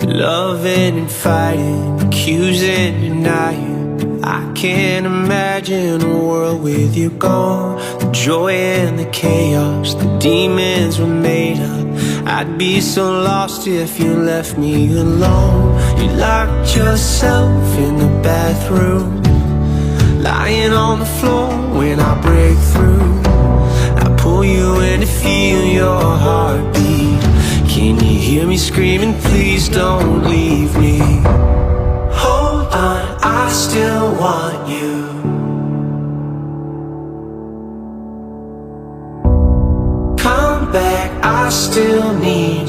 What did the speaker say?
Loving and fighting, accusing, denying. I can't imagine a world with you gone. The joy and the chaos, the demons were made up. I'd be so lost if you left me alone. You locked yourself in the bathroom, lying on the floor when I break through. I pull you in to feel your heartbeat. Can you hear me screaming, please don't leave me? Hold on, I still want you. Come back, I still need